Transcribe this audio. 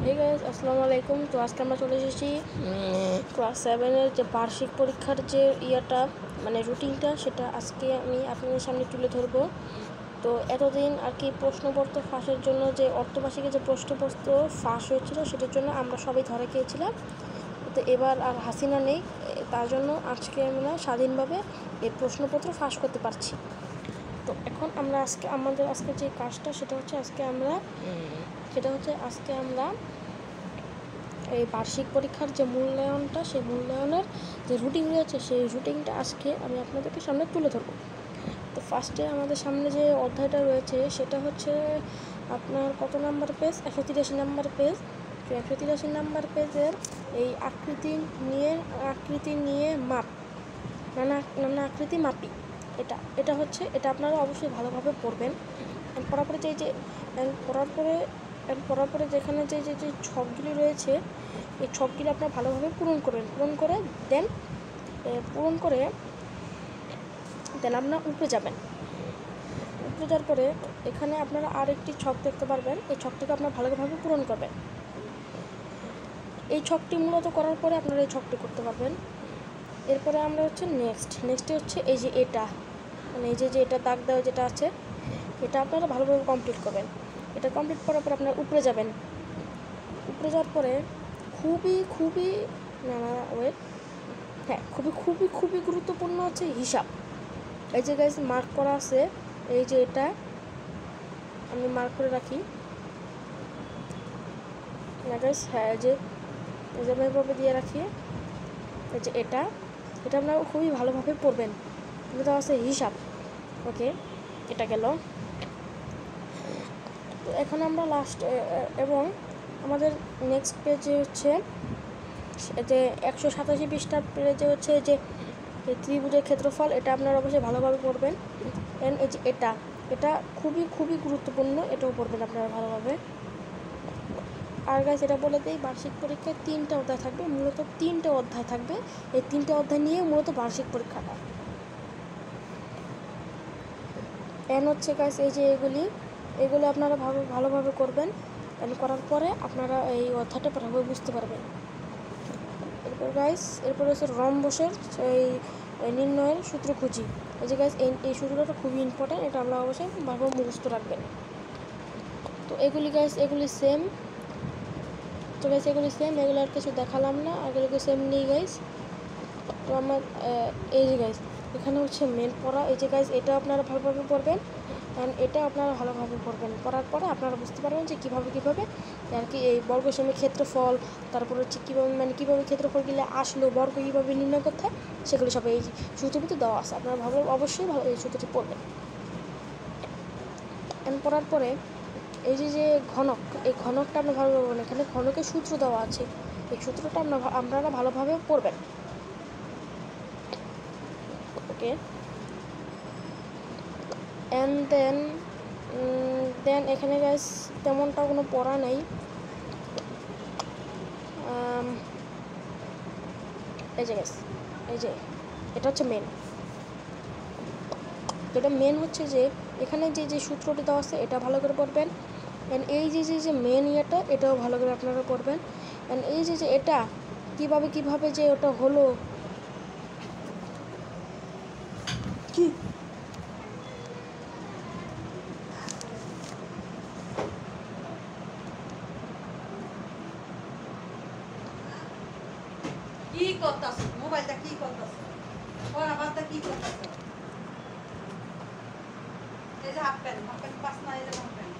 Hey guys, আসসালামু আলাইকুম। তো আজকে আমরা চলে এসেছি ক্লাস 7-এর যে বার্ষিক পরীক্ষার যে মানে রুটিনটা, সেটা আজকে আমি আপনাদের সামনে তুলে ধরবো। তো এতদিন আর কি প্রশ্নপত্র ফাঁসের জন্য যে অর্থবার্ষিকী যে প্রশ্নপত্র ফাঁস হয়েছিল, সেটার জন্য আমরা সবাই ধরে খেয়েছিলাম। তো এবার আর হাসিনা নেই, তার জন্য আজকে আমরা স্বাধীনভাবে এই প্রশ্নপত্র ফাঁস করতে পারছি। তো এখন আমরা আজকে যে কাজটা সেটা হচ্ছে আজকে আমরা এই বার্ষিক পরীক্ষার যে মূল্যায়নটা, সেই মূল্যায়নের যে রুটিন রয়েছে, সেই রুটিনটা আজকে আমি আপনাদেরকে সামনে তুলে ধরবো। তো ফার্স্টে আমাদের সামনে যে অধ্যায়টা রয়েছে সেটা হচ্ছে আপনার কত নাম্বার পেজ, 183 নাম্বার পেজ। তো 183 নাম্বার পেজের এই আকৃতি নিয়ে মাপ, নানা আকৃতি মাপি, এটা আপনারা অবশ্যই ভালোভাবে পড়বেন। পড়ার পরে যেখানে যে ছকগুলি রয়েছে, এই ছকগুলি আপনারা ভালোভাবে পূরণ করবেন। পূরণ করে আপনারা উপরে যাবেন। উপরে যাওয়ার পরে এখানে আপনারা আর একটি ছক দেখতে পারবেন। এই ছকটিকে আপনারা ভালোভাবে পূরণ করবেন। এই ছকটি মূলত করার পরে আপনারা এই ছকটি করতে পারবেন। এরপরে আমরা নেক্সটে হচ্ছে এই যে এটা, মানে এই যে এটা দাগ দেওয়া যেটা আছে, এটা আপনারা ভালোভাবে কমপ্লিট করবেন। এটা কমপ্লিট করার পর আপনারা উপরে যাবেন। উপরে যাওয়ার পরে খুবই গুরুত্বপূর্ণ হচ্ছে হিসাব। এই যে গাইস মার্ক করা আছে, এই যে এটা আমি মার্ক করে রাখি না গাইস। হ্যাঁ, এই যে আমি এভাবে দিয়ে রাখি। এই যে এটা আপনারা খুবই ভালোভাবে পড়বেন। এটা আছে হিসাব। ওকে, এটা গেল। তো এখন আমরা এবং আমাদের নেক্সট পেজে হচ্ছে যে 187 পৃষ্ঠার পেজে হচ্ছে যে ত্রিভুজের ক্ষেত্রফল, এটা আপনারা অবশ্যই ভালোভাবে পড়বেন। এই যে এটা খুবই গুরুত্বপূর্ণ, এটাও পড়বেন আপনারা ভালোভাবে। আর গাইস, এটা বলে দিই, বার্ষিক পরীক্ষায় 3টা অধ্যায় থাকবে, মূলত 3টে অধ্যায় থাকবে। এই 3টে অধ্যায় নিয়ে মূলত বার্ষিক পরীক্ষাটা হচ্ছে গাইস। এই যে এগুলি আপনারা ভালোভাবে করবেন। করার পরে আপনারা এই অধ্যায়টা ভালোভাবে বুঝতে পারবেন। এরপর হচ্ছে রম্বসের এই নির্ণয়ের সূত্র খুঁজি। এই যে গাইস, এই সূত্রটা খুবই ইম্পর্ট্যান্ট, এটা আমরা অবশ্যই ভালোভাবে মুখস্থ রাখবেন। তো এগুলি সেম। তো গাইস, এগুলো আর কিছু দেখালাম না, এগুলোকে সেম নেই গাইস। তো আমার এই যে গাইস, এখানে হচ্ছে মেন পড়া। এই যে গাইস, এটা আপনারা ভালোভাবে পড়বেন, এটা আপনারা ভালোভাবে পড়বেন। পড়ার পরে আপনারা বুঝতে পারবেন যে কীভাবে আর কি এই বর্গসীমের ক্ষেত্রফল, তারপর হচ্ছে কীভাবে ক্ষেত্রফলগুলো আসলো, বর্গ কীভাবে নির্ণয় করতে হয়, সেগুলো সব এই সূত্রটিতে দেওয়া আছে। আপনারা অবশ্যই এই সূত্রটি পড়বেন। পড়ার পরে এই যে ঘনক, এই ঘনকটা আপনারা ভালোভাবে পড়বেন। এখানে ঘনকের সূত্র দেওয়া আছে, এই সূত্রটা আপনারা ভালোভাবে পড়বেন। ওকে, দেন এখানে গাইস তেমনটা কোনো পড়া নেই। এই যে গাইস, এটা হচ্ছে মেন। এটা মেন হচ্ছে যে এখানে যে সূত্রটি দেওয়া আছে, এটা ভালো করে পড়বেন। এই যে মেন এটাও ভালো করে আপনারা পড়বেন। এই যে এটা কিভাবে যে ওটা হলো, কি করতাছ মোবাইলটা, কি করতাছ পড়াবারটা, কি করতাছ? এই যে হাফ প্যান্ট পাস না, এই যে হাফ প্যান্ট